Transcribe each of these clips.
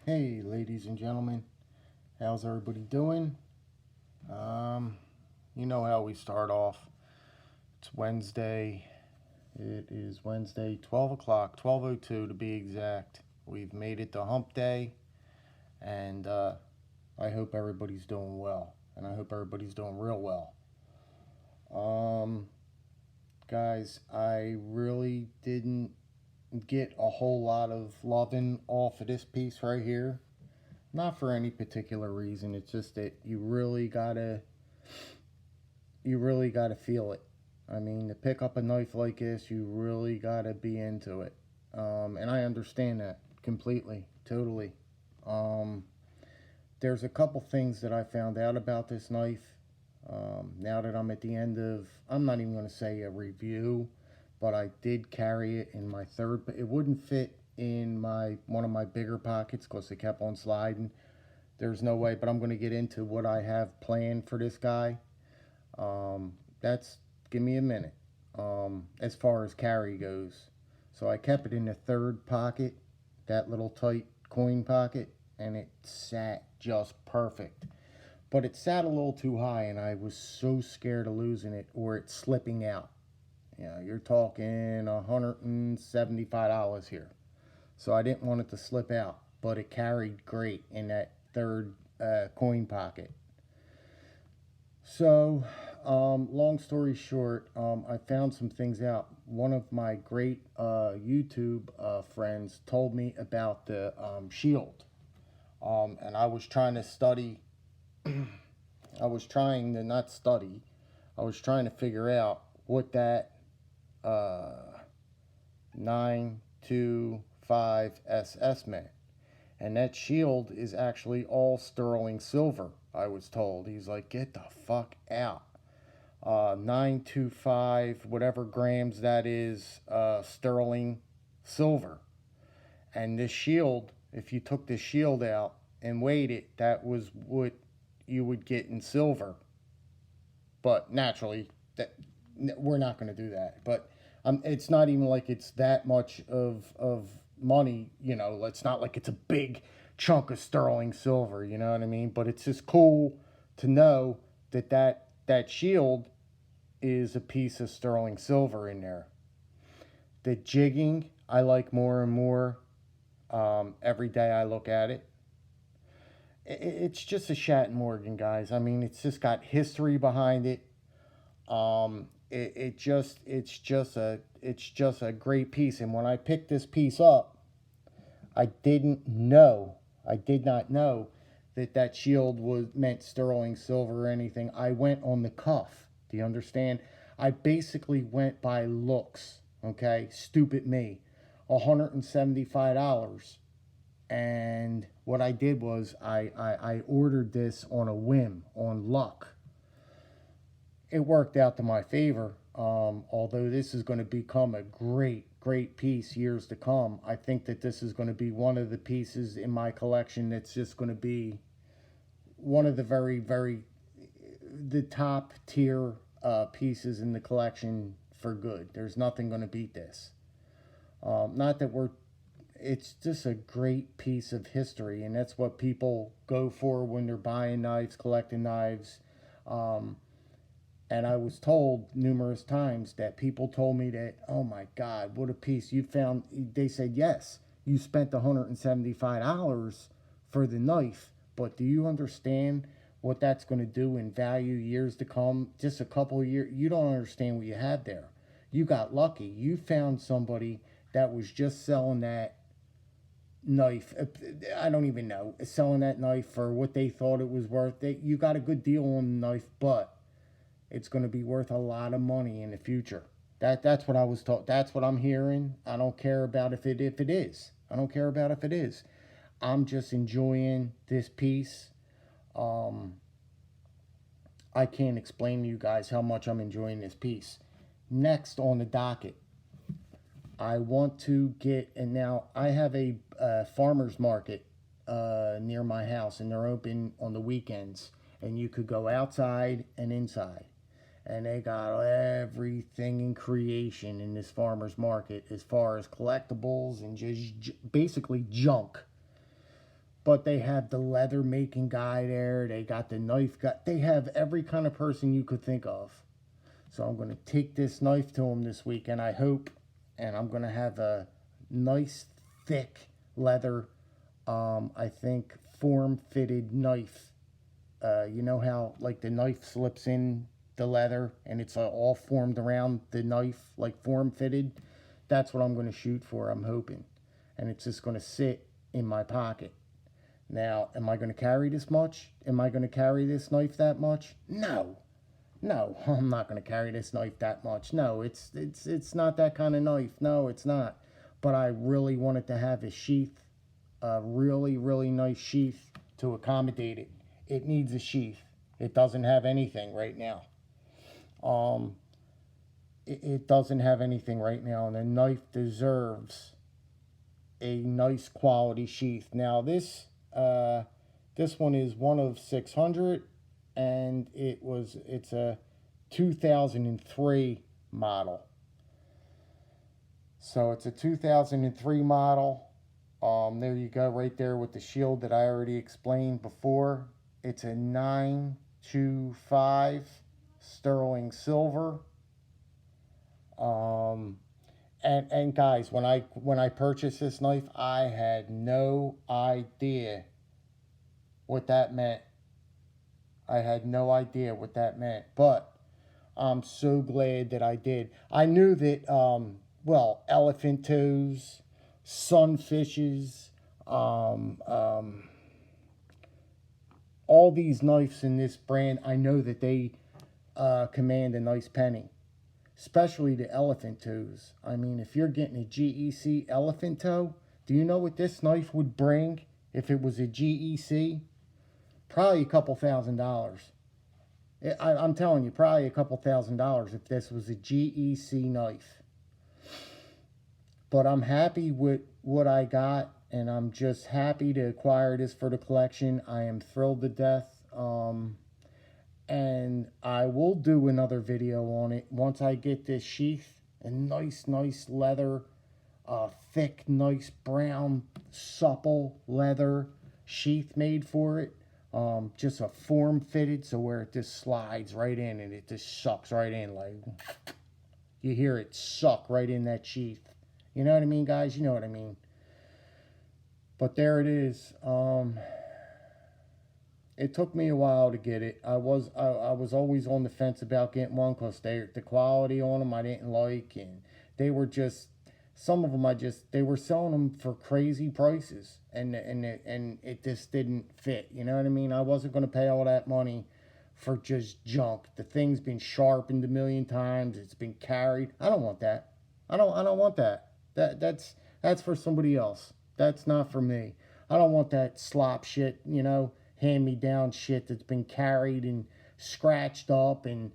Hey, ladies and gentlemen, how's everybody doing? Um, you know how we start off. It's Wednesday. It is Wednesday, 12 o'clock, 12:02 to be exact. We've made it to hump day, and I hope everybody's doing well. And I hope everybody's doing real well. Um, Guys, I really didn't get a whole lot of loving off of this piece right here. Not for any particular reason. It's just that you really gotta feel it. I mean, to pick up a knife like this, you really gotta be into it. And I understand that completely, totally. Um, there's a couple things that I found out about this knife. Now that I'm at the end of, I'm not even going to say a review, but I did carry it in my third. It wouldn't fit in my one of my bigger pockets because it kept on sliding. There's no way, but I'm going to get into what I have planned for this guy. That's give me a minute. As far as carry goes, so I kept it in the third pocket, that little tight coin pocket, and it sat just perfect. But it sat a little too high, and I was so scared of losing it or it slipping out. You're talking $175 here. So I didn't want it to slip out, but it carried great in that third coin pocket. So, long story short, I found some things out. One of my great YouTube friends told me about the shield, and I was trying to study. I was trying to not study. I was trying to figure out what that uh, 925SS meant. And that shield is actually all sterling silver, I was told. He's like, get the fuck out. 925, whatever grams that is, sterling silver. And this shield, if you took this shield out and weighed it, that was what you would get in silver. But naturally, that we're not going to do that. But it's not even like it's that much of money. It's not like it's a big chunk of sterling silver. You know what I mean? But it's just cool to know that shield is a piece of sterling silver in there. The jigging I like more and more. Every day I look at it. It's just a Schatt and Morgan, guys. I mean, it's just got history behind it. It's just a great piece. And when I picked this piece up, I did not know that shield was meant sterling silver or anything. I went on the cuff. Do you understand? I basically went by looks. Okay, stupid me. $175. And what I did was I ordered this on a whim, on luck. It worked out to my favor. Although this is going to become a great piece years to come, I think that this is going to be one of the pieces in my collection that's just going to be one of the the top tier pieces in the collection for good. There's nothing going to beat this. Not that we're It's just a great piece of history, and that's what people go for when they're buying knives, collecting knives. Um, and I was told numerous times that people told me that, oh my God, what a piece you found. They said, yes, you spent $175 for the knife, but do you understand what that's going to do in value years to come? Just a couple of years, you don't understand what you had there. You got lucky. You found somebody that was just selling that knife. I don't even know, selling that knife for what they thought it was worth. You got a good deal on the knife, but it's going to be worth a lot of money in the future. That's what I was taught. That's what I'm hearing. I don't care about if it is. I don't care about if it is. I'm just enjoying this piece. Um, I can't explain to you guys how much I'm enjoying this piece. Next on the docket, I want to get, and now I have a farmer's market near my house, and they're open on the weekends, and you could go outside and inside. And they got everything in creation in this farmer's market as far as collectibles and just basically junk. but they have the leather making guy there. They got the knife guy. They have every kind of person you could think of. So I'm going to take this knife to them this weekend, I hope. And I'm going to have a nice, thick leather, I think, form-fitted knife. You know how, like, the knife slips in the leather and it's all formed around the knife, like form-fitted? That's what I'm going to shoot for, I'm hoping. And it's just going to sit in my pocket. Now, am I going to carry this much? Am I going to carry this knife that much? No. No, I'm not going to carry this knife that much. No, it's not that kind of knife. No, it's not. But I really wanted to have a sheath, a really, really nice sheath to accommodate it. It needs a sheath. It doesn't have anything right now. It doesn't have anything right now, and the knife deserves a nice quality sheath. Now this one is one of 600, and it's a 2003 model. So it's a 2003 model. There you go, right there with the shield that I already explained before. It's a 925 sterling silver. And guys, when I purchased this knife, I had no idea what that meant. I had no idea what that meant, but I'm so glad that I did. I knew that, elephant toes, sunfishes, all these knives in this brand, I know that they command a nice penny. Especially the elephant toes. I mean, if you're getting a GEC elephant toe, do you know what this knife would bring if it was a GEC? Probably a couple $1,000s. I'm telling you, probably a couple $1,000s if this was a GEC knife. But I'm happy with what I got, and I'm just happy to acquire this for the collection. I am thrilled to death. And I will do another video on it once I get this sheath, a nice leather, thick, nice brown, supple leather sheath made for it. Just a form fitted, so where it just slides right in and it just sucks right in, like you hear it suck right in that sheath. You know what I mean, guys? You know what I mean. But there it is. It took me a while to get it. I was always on the fence about getting one because the quality on them I didn't like, and they were just, some of them they were selling them for crazy prices, and it just didn't fit. You know what I mean? I wasn't going to pay all that money for just junk. The thing's been sharpened a million times. It's been carried. I don't want that. I don't want that. That's for somebody else. That's not for me. I don't want that slop shit, you know, hand-me-down shit that's been carried and scratched up and,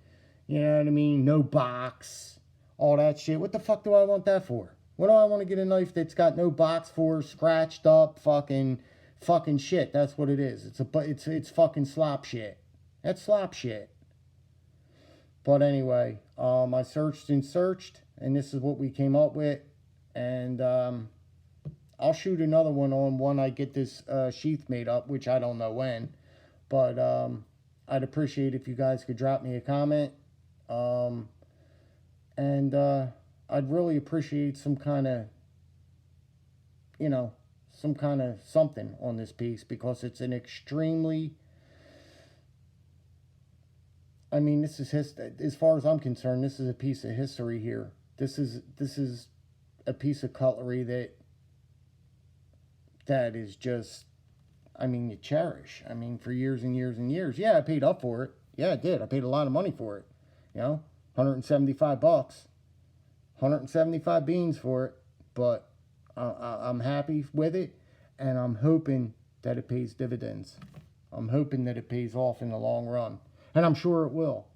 you know what I mean, no box, all that shit. What the fuck do I want that for? What do I want to get a knife that's got no box for, scratched up, fucking shit? That's what it is. It's fucking slop shit. That's slop shit. But anyway, I searched, and this is what we came up with. And I'll shoot another one on when I get this sheath made up, which I don't know when. But I'd appreciate if you guys could drop me a comment. And I'd really appreciate some kind of, you know, something on this piece, because it's an extremely, I mean, this is as far as I'm concerned, this is a piece of history here. This is a piece of cutlery that is just, I mean, you cherish. I mean, for years and years and years. Yeah, I paid up for it. Yeah, I did. I paid a lot of money for it. You know, $175, 175 beans for it. But I'm happy with it, and I'm hoping that it pays dividends. I'm hoping that it pays off in the long run. And I'm sure it will.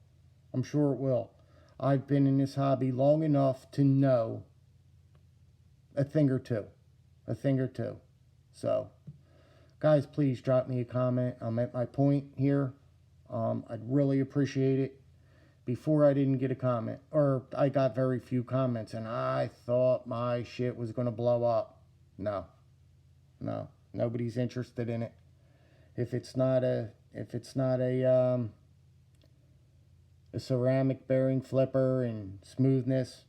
I'm sure it will. I've been in this hobby long enough to know a thing or two. So, guys, please drop me a comment. I'm at my point here. I'd really appreciate it. Before, I didn't get a comment, or I got very few comments, and I thought my shit was going to blow up. No. Nobody's interested in it. If it's not a ceramic bearing flipper and smoothness,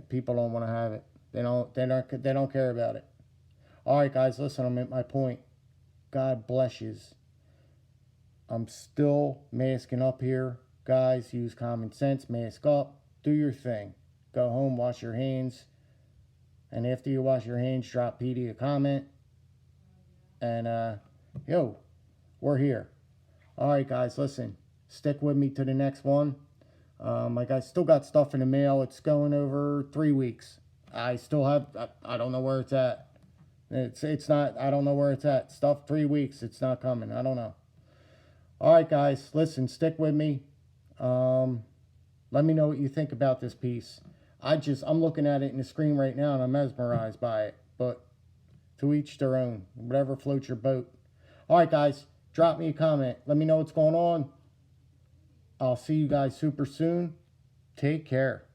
people don't want to have it. They don't care about it. All right, guys, listen, I'm at my point. God bless yous. I'm still masking up here. Guys, use common sense. Mask up. Do your thing. Go home, wash your hands. And after you wash your hands, drop Petey a comment. And, yo, we're here. All right, guys, listen. Stick with me to the next one. Like, I still got stuff in the mail. It's going over 3 weeks. I still have, I don't know where it's at. It's not, I don't know where it's at. Stuff 3 weeks. It's not coming. I don't know. All right, guys, listen, stick with me. Let me know what you think about this piece. I'm looking at it in the screen right now, and I'm mesmerized by it. But to each their own. Whatever floats your boat. All right, guys, drop me a comment. Let me know what's going on. I'll see you guys super soon. Take care.